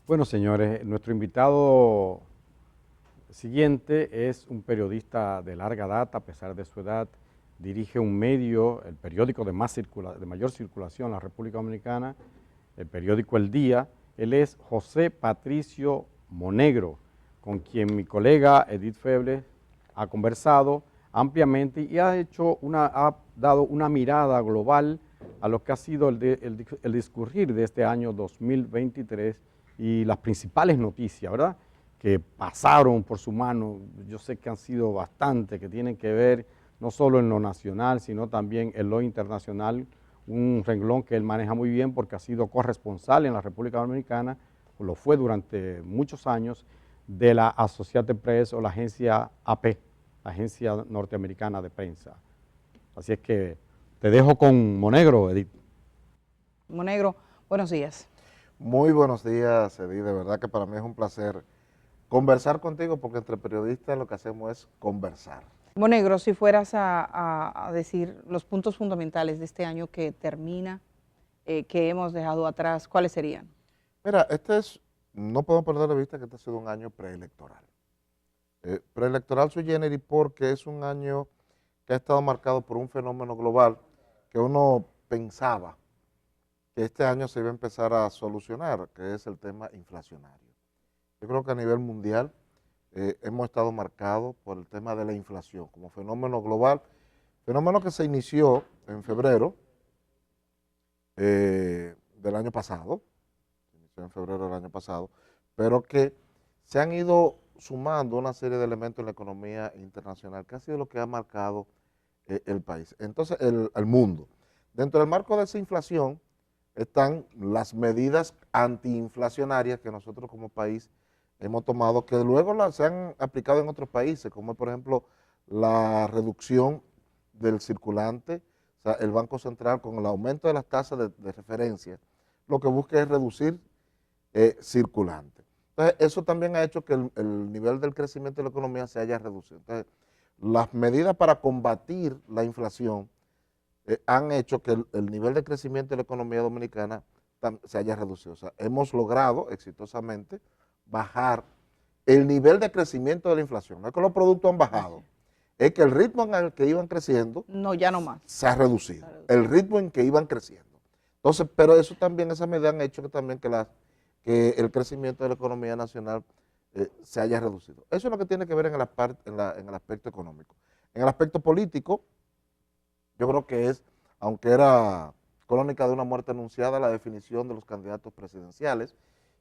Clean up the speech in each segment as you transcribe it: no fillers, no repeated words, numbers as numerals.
Bueno, señores, nuestro invitado siguiente es un periodista de larga data, a pesar de su edad. Dirige un medio, el periódico de mayor circulación en la República Dominicana, el periódico El Día. Él es José Patricio Monegro, con quien mi colega Edith Feble ha conversado ampliamente y ha dado una mirada global a lo que ha sido el discurrir de este año 2023 y las principales noticias, ¿verdad?, que pasaron por su mano. Yo sé que han sido bastantes, que tienen que ver no solo en lo nacional, sino también en lo internacional, un renglón que él maneja muy bien porque ha sido corresponsal en la República Dominicana, o lo fue durante muchos años, de la Associated Press o la agencia AP, la agencia norteamericana de prensa. Así es que te dejo con Monegro, Edith. Monegro, buenos días. Muy buenos días, Edith. De verdad que para mí es un placer conversar contigo, porque entre periodistas lo que hacemos es conversar. Monegro, si fueras a decir los puntos fundamentales de este año que termina, que hemos dejado atrás, ¿cuáles serían? Mira, no podemos perder de vista que este ha sido un año preelectoral. Preelectoral sui generis porque es un año que ha estado marcado por un fenómeno global que uno pensaba que este año se iba a empezar a solucionar, que es el tema inflacionario. Yo creo que a nivel mundial hemos estado marcados por el tema de la inflación como fenómeno global, fenómeno que se inició en febrero del año pasado, pero que se han ido sumando una serie de elementos en la economía internacional, que ha sido lo que ha marcado el país, entonces el mundo. Dentro del marco de esa inflación están las medidas antiinflacionarias que nosotros como país hemos tomado, que luego se han aplicado en otros países, como por ejemplo la reducción del circulante. O sea, el Banco Central, con el aumento de las tasas de referencia, lo que busca es reducir circulante. Entonces, eso también ha hecho que el nivel del crecimiento de la economía se haya reducido. Entonces, las medidas para combatir la inflación han hecho que el nivel de crecimiento de la economía dominicana se haya reducido. O sea, hemos logrado exitosamente bajar el nivel de crecimiento de la inflación. No es que los productos han bajado, es que el ritmo en el que iban creciendo ya no más. se ha reducido, el ritmo en que iban creciendo. Entonces, pero eso también, esas medidas han hecho que el crecimiento de la economía nacional se haya reducido. Eso es lo que tiene que ver en el aspecto económico. En el aspecto político, yo creo que aunque era crónica de una muerte anunciada, la definición de los candidatos presidenciales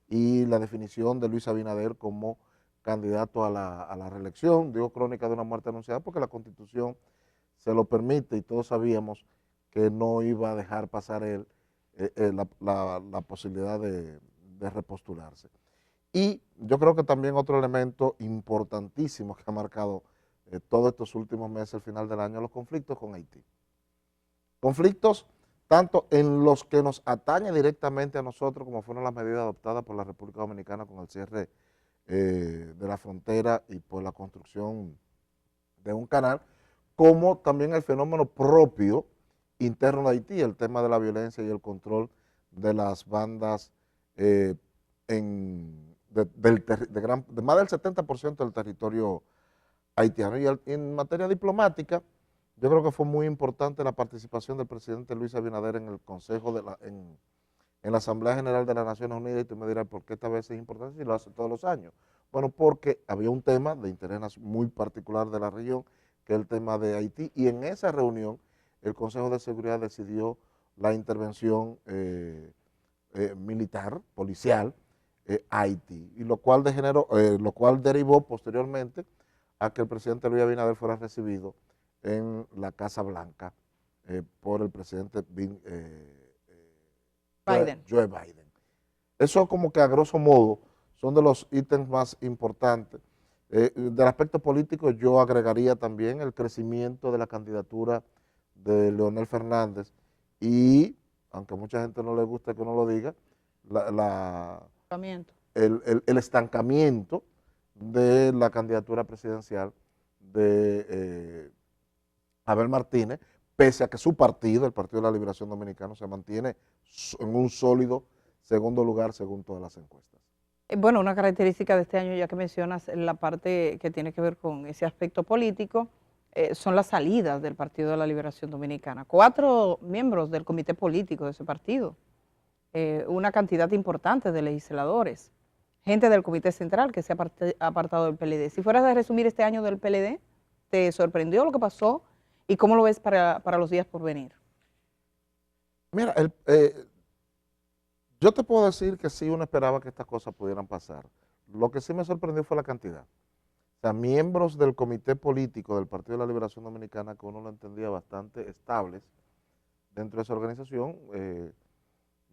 y la definición de Luis Abinader como candidato a la reelección. Digo crónica de una muerte anunciada porque la Constitución se lo permite y todos sabíamos que no iba a dejar pasar él la posibilidad de repostularse. Y yo creo que también otro elemento importantísimo que ha marcado todos estos últimos meses, el final del año, los conflictos con Haití. Conflictos tanto en los que nos atañe directamente a nosotros, como fueron las medidas adoptadas por la República Dominicana con el cierre de la frontera y por la construcción de un canal, como también el fenómeno propio interno de Haití, el tema de la violencia y el control de las bandas de más del 70% del territorio haitiano. Y en materia diplomática, yo creo que fue muy importante la participación del presidente Luis Abinader en el Consejo, en la Asamblea General de las Naciones Unidas, y tú me dirás, ¿por qué esta vez es importante si lo hace todos los años? Bueno, porque había un tema de interés muy particular de la región, que es el tema de Haití, y en esa reunión el Consejo de Seguridad decidió la intervención militar, policial, a Haití, y lo cual derivó posteriormente a que el presidente Luis Abinader fuera recibido en la Casa Blanca por el presidente Joe Biden. Eso, como que a grosso modo son de los ítems más importantes. Del aspecto político, yo agregaría también el crecimiento de la candidatura de Leonel Fernández y, aunque a mucha gente no le gusta que uno lo diga, el estancamiento de la candidatura presidencial de Abel Martínez, pese a que su partido, el Partido de la Liberación Dominicana, se mantiene en un sólido segundo lugar según todas las encuestas. Bueno, una característica de este año, ya que mencionas la parte que tiene que ver con ese aspecto político, son las salidas del Partido de la Liberación Dominicana. 4 miembros del comité político de ese partido, una cantidad importante de legisladores, gente del comité central que se ha apartado del PLD. Si fueras a resumir este año del PLD, ¿te sorprendió lo que pasó y cómo lo ves para los días por venir? Mira, yo te puedo decir que sí, uno esperaba que estas cosas pudieran pasar. Lo que sí me sorprendió fue la cantidad. O sea, miembros del comité político del Partido de la Liberación Dominicana, que uno lo entendía bastante estables dentro de esa organización,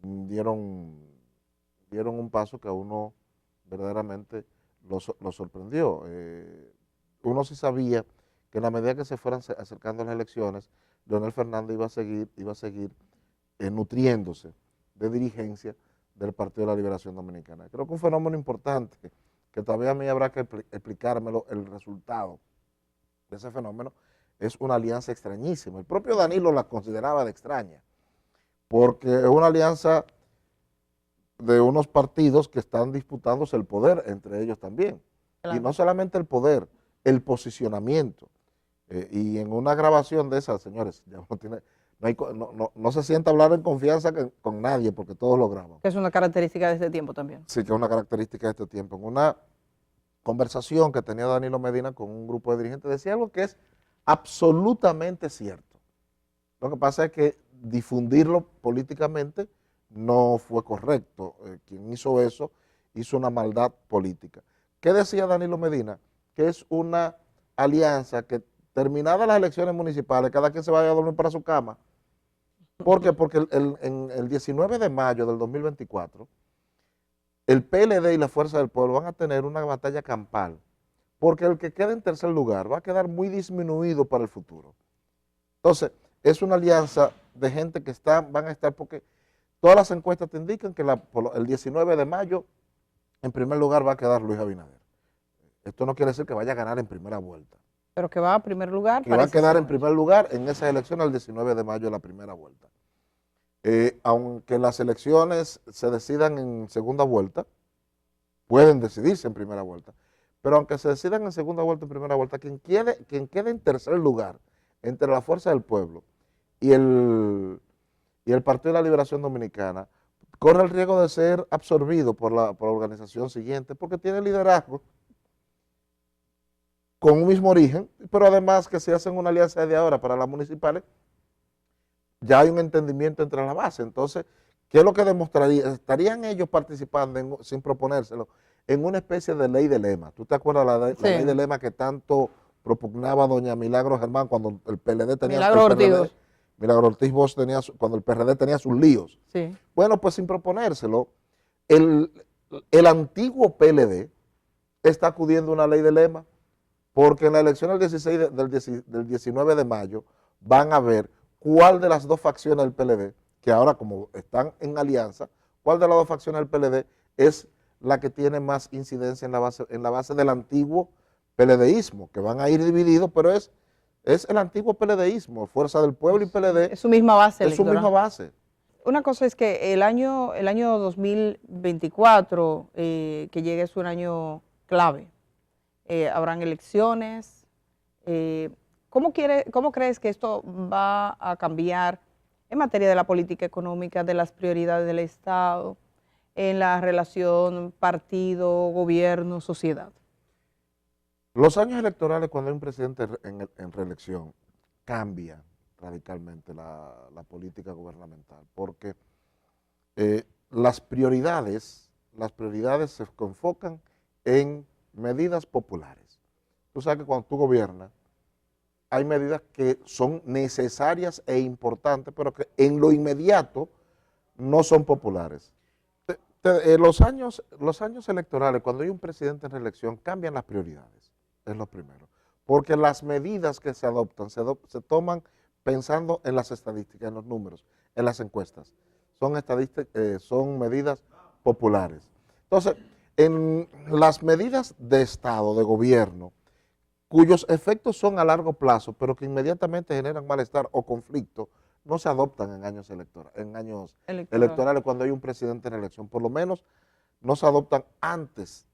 dieron un paso que a uno verdaderamente lo sorprendió. Uno sí sabía que en la medida que se fueran acercando las elecciones, Leonel Fernández iba a seguir nutriéndose de dirigencia del Partido de la Liberación Dominicana. Creo que un fenómeno importante, que todavía a mí habrá que explicármelo, el resultado de ese fenómeno, es una alianza extrañísima. El propio Danilo la consideraba de extraña, porque es una alianza de unos partidos que están disputándose el poder entre ellos también. Claro. Y no solamente el poder, el posicionamiento. Y en una grabación de esas, señores, ya uno tiene... No se sienta hablar en confianza con nadie porque todos lo graban. Es una característica de este tiempo también. Sí, que es una característica de este tiempo. En una conversación que tenía Danilo Medina con un grupo de dirigentes, decía algo que es absolutamente cierto. Lo que pasa es que difundirlo políticamente no fue correcto. Quien hizo eso hizo una maldad política. ¿Qué decía Danilo Medina? Que es una alianza que terminadas las elecciones municipales, cada quien se vaya a dormir para su cama. ¿Por qué? Porque el 19 de mayo del 2024, el PLD y la Fuerza del Pueblo van a tener una batalla campal, porque el que quede en tercer lugar va a quedar muy disminuido para el futuro. Entonces, es una alianza de gente que van a estar, porque todas las encuestas te indican que el 19 de mayo, en primer lugar va a quedar Luis Abinader. Esto no quiere decir que vaya a ganar en primera vuelta. Pero que va a primer lugar. Que va a quedar en primer lugar en esa elección el 19 de mayo de la primera vuelta. Aunque las elecciones se decidan en segunda vuelta, pueden decidirse en primera vuelta, pero aunque se decidan en segunda vuelta, en primera vuelta, quien quede en tercer lugar entre la Fuerza del Pueblo y el Partido de la Liberación Dominicana, corre el riesgo de ser absorbido por la organización siguiente, porque tiene liderazgo con un mismo origen, pero además que se hacen una alianza desde ahora para las municipales, ya hay un entendimiento entre la base. Entonces, ¿qué es lo que demostraría? Estarían ellos participando, sin proponérselo, en una especie de ley de lema. ¿Tú te acuerdas la ley de lema que tanto propugnaba doña Milagro Germán cuando el PLD tenía... Milagro Ortiz Bosch cuando el PRD tenía sus líos. Sí. Bueno, pues sin proponérselo, el antiguo PLD está acudiendo a una ley de lema, porque en la elección del 19 de mayo van a ver cuál de las dos facciones del PLD, que ahora como están en alianza, cuál de las dos facciones del PLD es la que tiene más incidencia en la base del antiguo PLDismo, que van a ir divididos, pero es el antiguo PLDismo, Fuerza del Pueblo y PLD. Es su misma base. Es su misma base. Una cosa es que el año 2024, que llegue, es un año clave. Habrán elecciones. ¿Cómo crees que esto va a cambiar en materia de la política económica, de las prioridades del Estado, en la relación partido, gobierno, sociedad? Los años electorales, cuando hay un presidente en reelección, cambia radicalmente la política gubernamental, porque las prioridades se enfocan en medidas populares. Tú sabes que cuando tú gobiernas, hay medidas que son necesarias e importantes, pero que en lo inmediato no son populares. Los años electorales, cuando hay un presidente en reelección, cambian las prioridades, es lo primero. Porque las medidas que se adoptan, se toman pensando en las estadísticas, en los números, en las encuestas. Son medidas populares. Entonces, en las medidas de Estado, de gobierno, cuyos efectos son a largo plazo, pero que inmediatamente generan malestar o conflicto, no se adoptan en años electorales cuando hay un presidente en elección. Por lo menos no se adoptan antes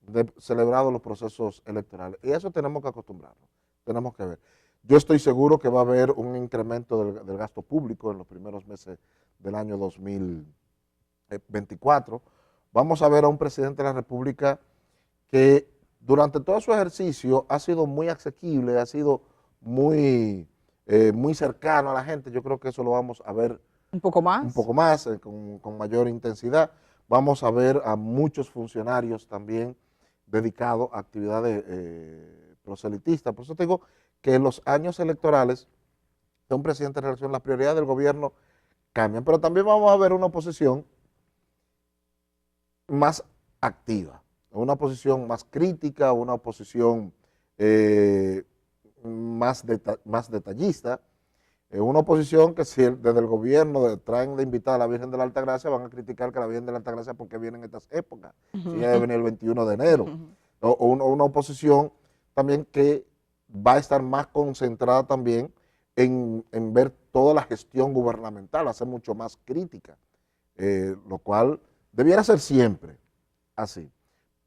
de celebrados los procesos electorales. Y eso tenemos que acostumbrarnos, tenemos que ver. Yo estoy seguro que va a haber un incremento del gasto público en los primeros meses del año 2024. Vamos a ver a un presidente de la República que durante todo su ejercicio ha sido muy asequible, ha sido muy cercano a la gente. Yo creo que eso lo vamos a ver un poco más, con mayor intensidad. Vamos a ver a muchos funcionarios también dedicados a actividades proselitistas. Por eso te digo que en los años electorales de un presidente de elección las prioridades del gobierno cambian, pero también vamos a ver una oposición más activa, una oposición más crítica, una oposición más detallista, una oposición que si desde el gobierno traen de invitada a la Virgen de la Altagracia, van a criticar que la Virgen de la Altagracia porque viene en estas épocas, si ella debe venir el 21 de enero, o una oposición también que va a estar más concentrada también en ver toda la gestión gubernamental, a ser mucho más crítica, lo cual debiera ser siempre así.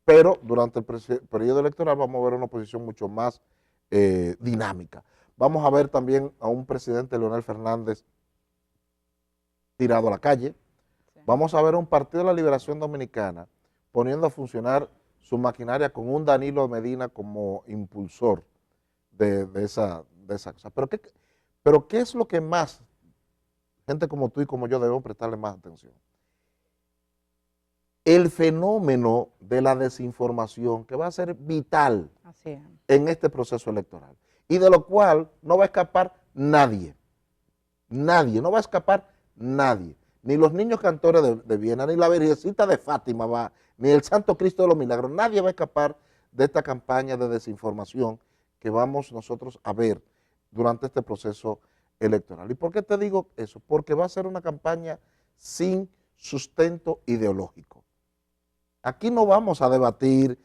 Pero durante el periodo electoral vamos a ver una oposición mucho más dinámica. Vamos a ver también a un presidente, Leonel Fernández, tirado a la calle. Sí. Vamos a ver a un Partido de la Liberación Dominicana poniendo a funcionar su maquinaria con un Danilo Medina como impulsor de esa cosa. Pero ¿qué es lo que más gente como tú y como yo debemos prestarle más atención? El fenómeno de la desinformación, que va a ser vital en este proceso electoral y de lo cual no va a escapar nadie, no va a escapar nadie, ni los niños cantores de Viena, ni la Virgencita de Fátima, ni el Santo Cristo de los Milagros, nadie va a escapar de esta campaña de desinformación que vamos nosotros a ver durante este proceso electoral. ¿Y por qué te digo eso? Porque va a ser una campaña sin sustento ideológico. Aquí no vamos a debatir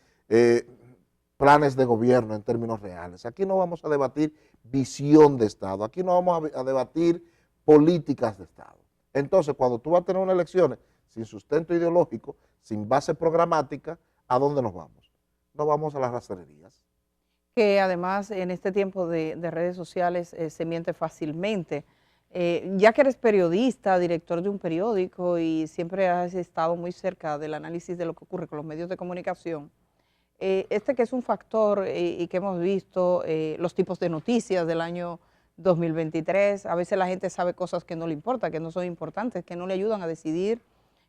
planes de gobierno en términos reales, aquí no vamos a debatir visión de Estado, aquí no vamos a debatir políticas de Estado. Entonces, cuando tú vas a tener unas elecciones sin sustento ideológico, sin base programática, ¿a dónde nos vamos? Nos vamos a las racerías. Que además en este tiempo de redes sociales se miente fácilmente. Ya que eres periodista, director de un periódico y siempre has estado muy cerca del análisis de lo que ocurre con los medios de comunicación, que es un factor y que hemos visto, los tipos de noticias del año 2023, a veces la gente sabe cosas que no le importan, que no son importantes, que no le ayudan a decidir,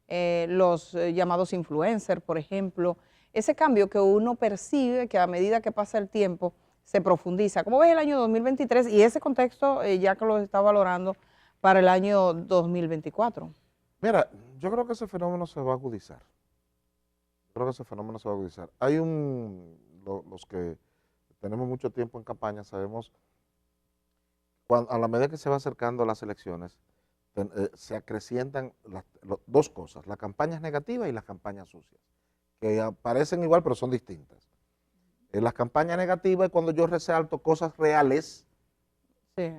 los llamados influencers, por ejemplo, ese cambio que uno percibe que a medida que pasa el tiempo se profundiza. ¿Cómo ves el año 2023 y ese contexto ya que lo está valorando para el año 2024? Mira, yo creo que ese fenómeno se va a agudizar. Hay los que tenemos mucho tiempo en campaña, sabemos, a la medida que se va acercando las elecciones, se acrecientan dos cosas, las campañas negativas y las campañas sucias, que parecen igual pero son distintas. En las campañas negativas es cuando yo resalto cosas reales, sí,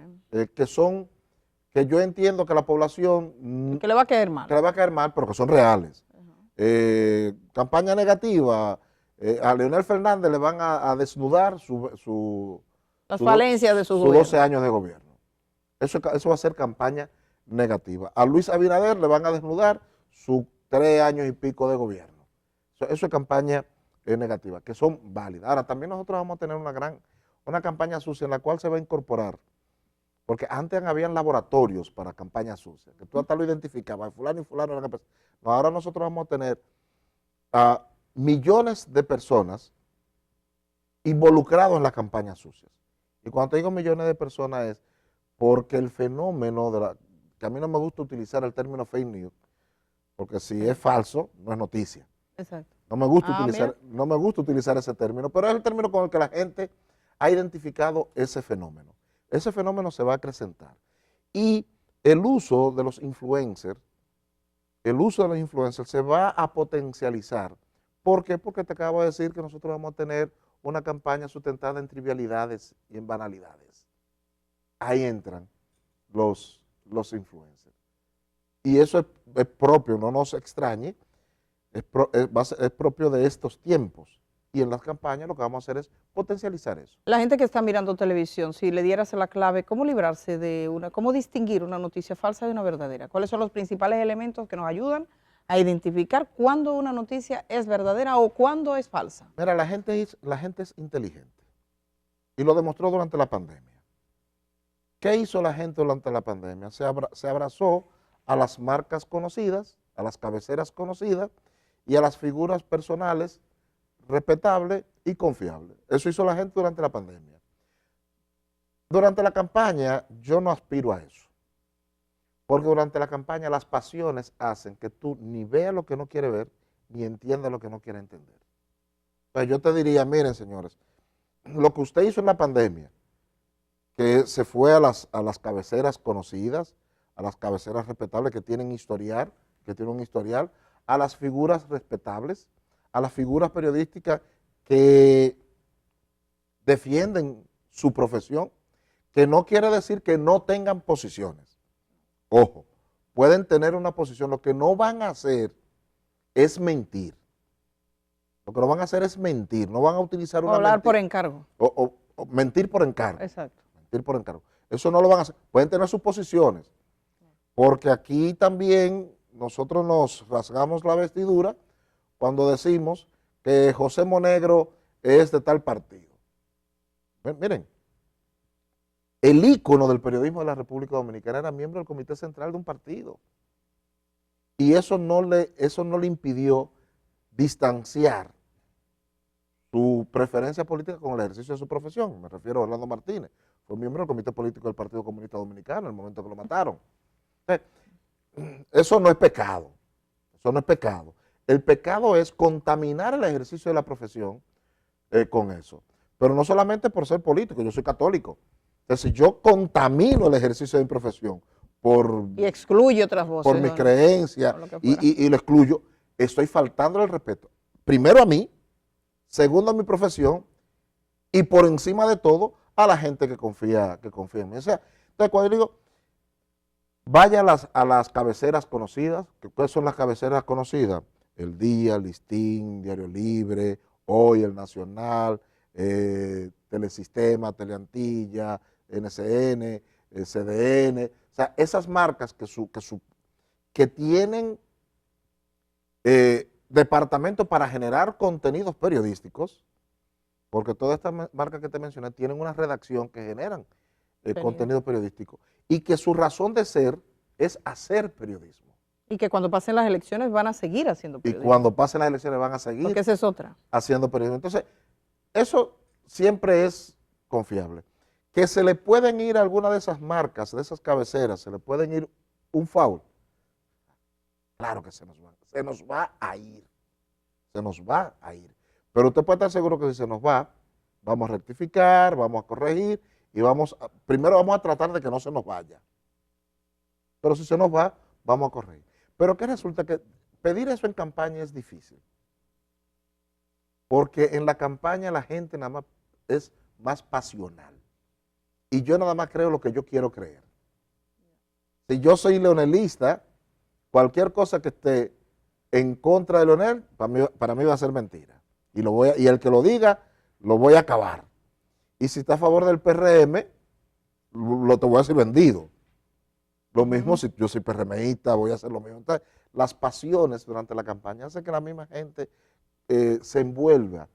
que yo entiendo que la población... Que le va a caer mal. Que le va a caer mal, pero que son reales. Campaña negativa, a Leonel Fernández le van a desnudar las falencias de su gobierno. 12 años de gobierno. Eso va a ser campaña negativa. A Luis Abinader le van a desnudar sus 3 años y pico de gobierno. Eso es campaña negativa, que son válidas. Ahora, también nosotros vamos a tener una campaña sucia en la cual se va a incorporar, porque antes habían laboratorios para campañas sucias, que tú hasta lo identificabas, fulano y fulano. No, ahora nosotros vamos a tener a millones de personas involucrados en las campañas sucias. Y cuando te digo millones de personas es porque el fenómeno que a mí no me gusta utilizar el término fake news, porque si es falso, no es noticia. Exacto. No me gusta utilizar ese término, pero es el término con el que la gente ha identificado ese fenómeno. Ese fenómeno se va a acrecentar. Y el uso de los influencers se va a potencializar. ¿Por qué? Porque te acabo de decir que nosotros vamos a tener una campaña sustentada en trivialidades y en banalidades. Ahí entran los influencers. Y eso es propio, no nos extrañe, es propio de estos tiempos. Y en las campañas lo que vamos a hacer es potencializar eso. La gente que está mirando televisión, si le dieras la clave, ¿cómo librarse de cómo distinguir una noticia falsa de una verdadera? ¿Cuáles son los principales elementos que nos ayudan a identificar cuándo una noticia es verdadera o cuándo es falsa? Mira, la gente es inteligente y lo demostró durante la pandemia. ¿Qué hizo la gente durante la pandemia? Se abrazó a las marcas conocidas, a las cabeceras conocidas y a las figuras personales respetables y confiables. Eso hizo la gente durante la pandemia. Durante la campaña yo no aspiro a eso, porque durante la campaña las pasiones hacen que tú ni veas lo que no quieres ver, ni entiendas lo que no quieres entender. Entonces yo te diría, miren señores, lo que usted hizo en la pandemia, que se fue a las cabeceras conocidas, a las cabeceras respetables que tienen un historial, a las figuras respetables, a las figuras periodísticas que defienden su profesión, que no quiere decir que no tengan posiciones. Ojo, pueden tener una posición, lo que no van a hacer es mentir. Lo que no van a hacer es mentir, no van a utilizar una Hablar mentira. por encargo. O mentir por encargo. Exacto. Mentir por encargo. Eso no lo van a hacer. Pueden tener sus posiciones, porque aquí también nosotros nos rasgamos la vestidura cuando decimos que José Monegro es de tal partido. Miren, el ícono del periodismo de la República Dominicana era miembro del Comité Central de un partido. Y eso no le impidió distanciar su preferencia política con el ejercicio de su profesión. Me refiero a Orlando Martínez. Fue miembro del Comité Político del Partido Comunista Dominicano en el momento que lo mataron. Eso no es pecado. Eso no es pecado. El pecado es contaminar el ejercicio de la profesión con eso. Pero no solamente por ser político, yo soy católico. Entonces, si yo contamino el ejercicio de mi profesión Y excluye otras voces. por mi creencia lo y lo excluyo, estoy faltando el respeto. Primero a mí, segundo a mi profesión y por encima de todo a la gente que confía en mí. O sea, entonces cuando yo digo, vaya a las cabeceras conocidas, ¿cuáles son las cabeceras conocidas? El Día, el Listín, Diario Libre, Hoy, El Nacional, Telesistema, Teleantilla, NCN, CDN, o sea, esas marcas que tienen departamento para generar contenidos periodísticos, porque todas estas marcas que te mencioné tienen una redacción que generan contenido periodístico y que su razón de ser es hacer periodismo. Y que cuando pasen las elecciones van a seguir haciendo periodismo. Y cuando pasen las elecciones van a seguir porque esa es otra. haciendo periodismo. Entonces, eso siempre es confiable. Que se le pueden ir a alguna de esas marcas, de esas cabeceras, se le pueden ir un foul. Claro que se nos va a ir. Se nos va a ir. Pero usted puede estar seguro que si se nos va, vamos a rectificar, vamos a corregir y primero vamos a tratar de que no se nos vaya. Pero si se nos va, vamos a corregir. Pero que resulta que pedir eso en campaña es difícil. Porque en la campaña la gente nada más es más pasional. Y yo nada más creo lo que yo quiero creer. Si yo soy leonelista, cualquier cosa que esté en contra de Leonel, para mí va a ser mentira. Y el que lo diga, lo voy a acabar. Y si está a favor del PRM, te voy a decir vendido. Lo mismo si yo soy PRMista, voy a hacer lo mismo. Entonces, las pasiones durante la campaña hacen que la misma gente se envuelva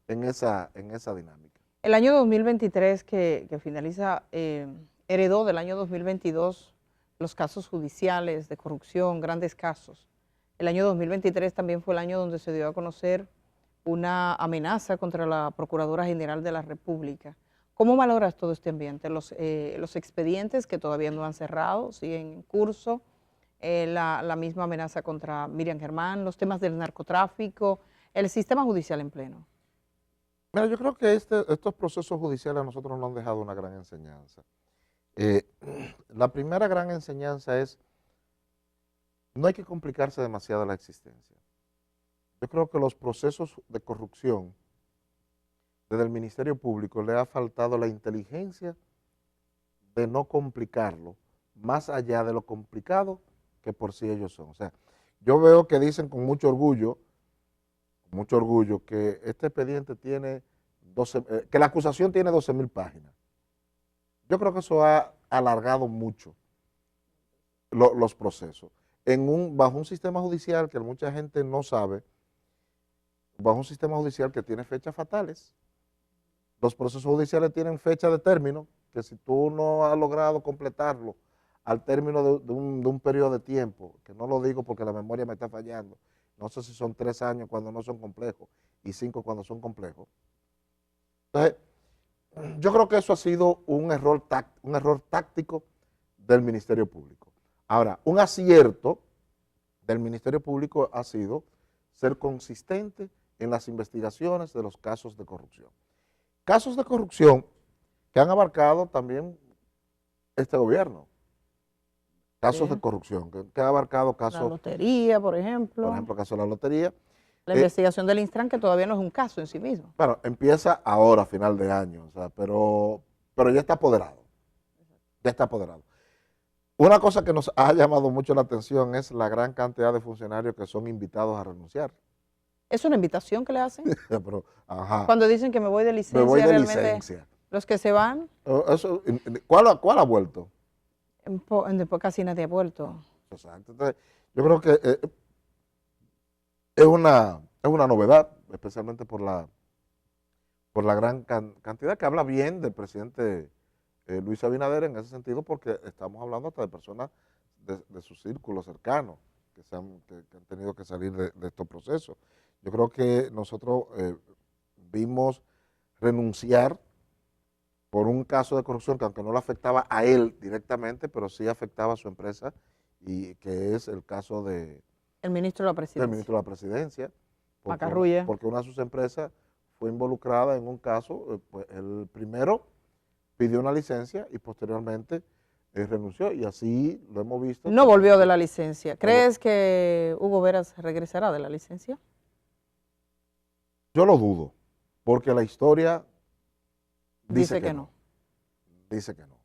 en esa dinámica. El año 2023 que finaliza, heredó del año 2022 los casos judiciales de corrupción, grandes casos. El año 2023 también fue el año donde se dio a conocer una amenaza contra la Procuradora General de la República. ¿Cómo valoras todo este ambiente? Los expedientes que todavía no han cerrado, siguen en curso, la misma amenaza contra Miriam Germán, los temas del narcotráfico, el sistema judicial en pleno. Mira, yo creo que estos procesos judiciales a nosotros nos han dejado una gran enseñanza. La primera gran enseñanza es, no hay que complicarse demasiado la existencia. Yo creo que los procesos de corrupción desde el Ministerio Público le ha faltado la inteligencia de no complicarlo, más allá de lo complicado que por sí ellos son. O sea, yo veo que dicen con mucho orgullo, que este expediente tiene 12, que la acusación tiene 12,000 páginas. Yo creo que eso ha alargado mucho los procesos. Bajo un sistema judicial que mucha gente no sabe, bajo un sistema judicial que tiene fechas fatales. Los procesos judiciales tienen fecha de término, que si tú no has logrado completarlo al término de un periodo de tiempo, que no lo digo porque la memoria me está fallando, no sé si son 3 años cuando no son complejos y 5 cuando son complejos. Entonces, yo creo que eso ha sido un error táctico del Ministerio Público. Ahora, un acierto del Ministerio Público ha sido ser consistente en las investigaciones de los casos de corrupción. Casos de corrupción que han abarcado también este gobierno. Casos de corrupción, que han abarcado casos... La lotería, por ejemplo, caso de la lotería. la investigación del Instran, que todavía no es un caso en sí mismo. Bueno, empieza ahora, a final de año, o sea, pero ya está apoderado. Ya está apoderado. Una cosa que nos ha llamado mucho la atención es la gran cantidad de funcionarios que son invitados a renunciar. ¿Es una invitación que le hacen? Pero, ajá. Cuando dicen que me voy de licencia, Me voy de realmente licencia. los que se van, ¿Cuál ha vuelto? después casi nadie ha vuelto. Exacto. Entonces, yo creo que es una novedad, especialmente por la gran cantidad que habla bien del presidente Luis Abinader en ese sentido, porque estamos hablando hasta de personas de su círculo cercano que han tenido que salir de estos procesos. Yo creo que nosotros vimos renunciar por un caso de corrupción que aunque no le afectaba a él directamente, pero sí afectaba a su empresa, y que es el caso del ministro de la Presidencia. ministro de la Presidencia, Macarrulla. porque una de sus empresas fue involucrada en un caso, pues el primero pidió una licencia y posteriormente renunció, y así lo hemos visto. No volvió de la licencia. ¿Crees que Hugo Veras regresará de la licencia? Yo lo dudo, porque la historia Dice que no. Dice que no.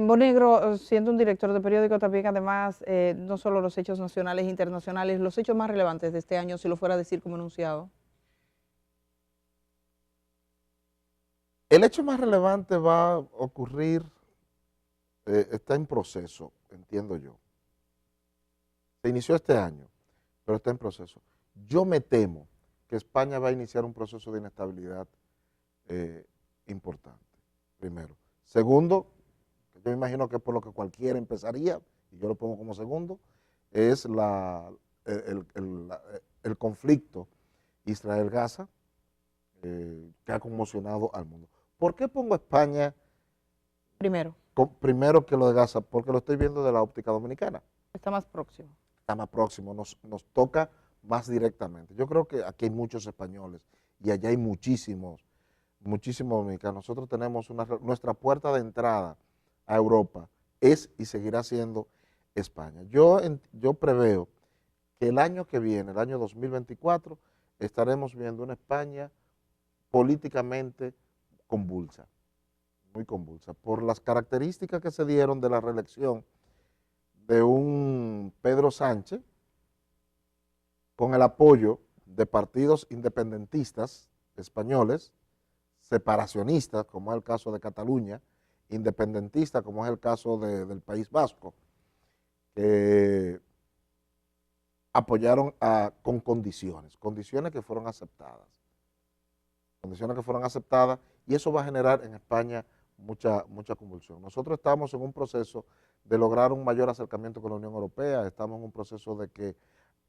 Monegro, siendo un director de periódico, también además, no solo los hechos nacionales e internacionales, los hechos más relevantes de este año, si lo fuera a decir como enunciado. El hecho más relevante va a ocurrir, está en proceso, entiendo yo. Se inició este año, pero está en proceso. Yo me temo que España va a iniciar un proceso de inestabilidad importante, primero. Segundo, yo me imagino que es por lo que cualquiera empezaría, y yo lo pongo como segundo, es el conflicto Israel-Gaza, que ha conmocionado al mundo. ¿Por qué pongo a España primero que lo de Gaza? Porque lo estoy viendo de la óptica dominicana. Está más próximo. Está más próximo, nos toca más directamente. Yo creo que aquí hay muchos españoles y allá hay muchísimos dominicanos. Nosotros tenemos nuestra puerta de entrada a Europa es y seguirá siendo España. Yo preveo que el año que viene, el año 2024, estaremos viendo una España políticamente convulsa, muy convulsa, por las características que se dieron de la reelección de un Pedro Sánchez, con el apoyo de partidos independentistas españoles, separacionistas, como es el caso de Cataluña, independentistas, como es el caso del País Vasco, que apoyaron con condiciones que fueron aceptadas. Y eso va a generar en España mucha convulsión. Nosotros estamos en un proceso de lograr un mayor acercamiento con la Unión Europea, estamos en un proceso de que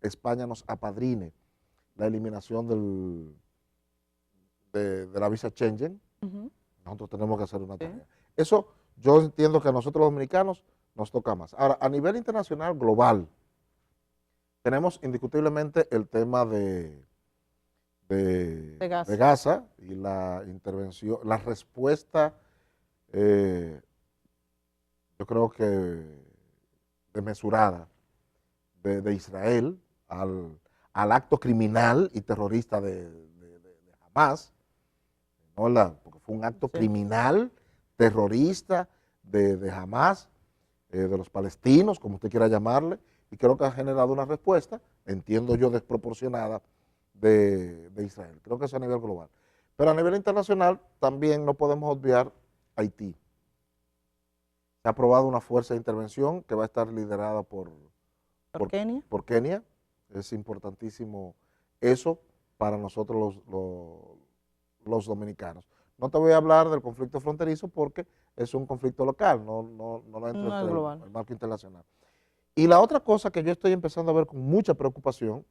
España nos apadrine la eliminación de la visa Schengen. Nosotros tenemos que hacer una tarea. Eso yo entiendo que a nosotros los dominicanos nos toca más. Ahora, a nivel internacional, global, tenemos indiscutiblemente el tema de Gaza y la intervención, la respuesta, yo creo que desmesurada de Israel al acto criminal y terrorista de Hamas, porque fue un acto Sí. criminal, terrorista de Hamas, de los palestinos, como usted quiera llamarle, y creo que ha generado una respuesta, entiendo yo, desproporcionada de Israel. Creo que eso a nivel global. Pero a nivel internacional también no podemos obviar Haití. Se ha aprobado una fuerza de intervención que va a estar liderada ¿Por por Kenia? por Kenia. Es importantísimo eso para nosotros los dominicanos. No te voy a hablar del conflicto fronterizo porque es un conflicto local, no entra No es entre global. el marco internacional. Y la otra cosa que yo estoy empezando a ver con mucha preocupación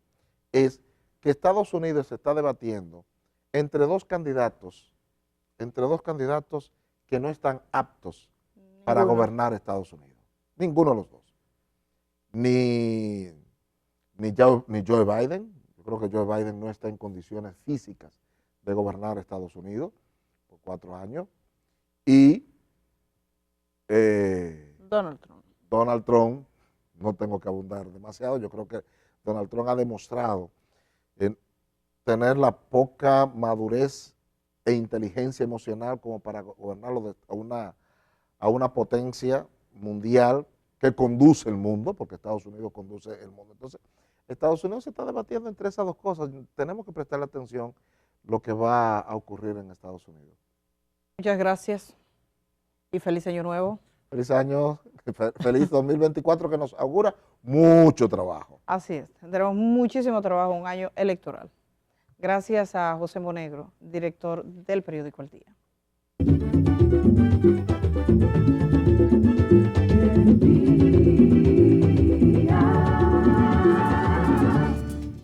es que Estados Unidos se está debatiendo entre dos candidatos que no están aptos para Ninguno. gobernar Estados Unidos. Ninguno de los dos. Ni Joe Biden. Yo creo que Joe Biden no está en condiciones físicas de gobernar Estados Unidos por 4 años. Y Donald Trump. Donald Trump, no tengo que abundar demasiado, yo creo que Donald Trump ha demostrado tener la poca madurez e inteligencia emocional como para gobernarlo a una potencia mundial que conduce el mundo, porque Estados Unidos conduce el mundo. Entonces, Estados Unidos se está debatiendo entre esas dos cosas. Tenemos que prestarle atención lo que va a ocurrir en Estados Unidos. Muchas gracias y feliz año nuevo. Feliz año, feliz 2024 que nos augura mucho trabajo. Así es, tendremos muchísimo trabajo, un año electoral. Gracias a José Monegro, director del periódico El Día.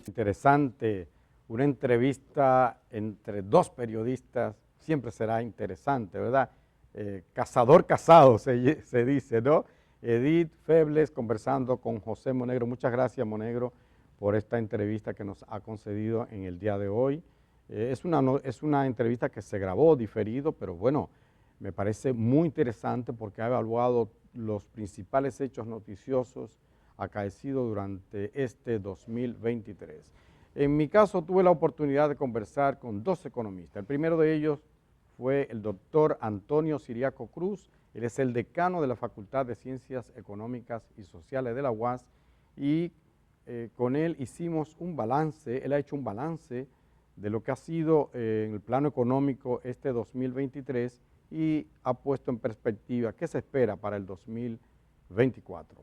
Interesante, una entrevista entre dos periodistas siempre será interesante, ¿verdad? Cazador casado se dice, ¿no? Edith Febles conversando con José Monegro. Muchas gracias, Monegro, por esta entrevista que nos ha concedido en el día de hoy. Es una entrevista que se grabó diferido, pero bueno, me parece muy interesante porque ha evaluado los principales hechos noticiosos acaecidos durante este 2023. En mi caso tuve la oportunidad de conversar con dos economistas. El primero de ellos fue el doctor Antonio Siriaco Cruz. Él es el decano de la Facultad de Ciencias Económicas y Sociales de la UAS y con él hicimos un balance. Él ha hecho un balance de lo que ha sido en el plano económico este 2023 y ha puesto en perspectiva qué se espera para el 2024.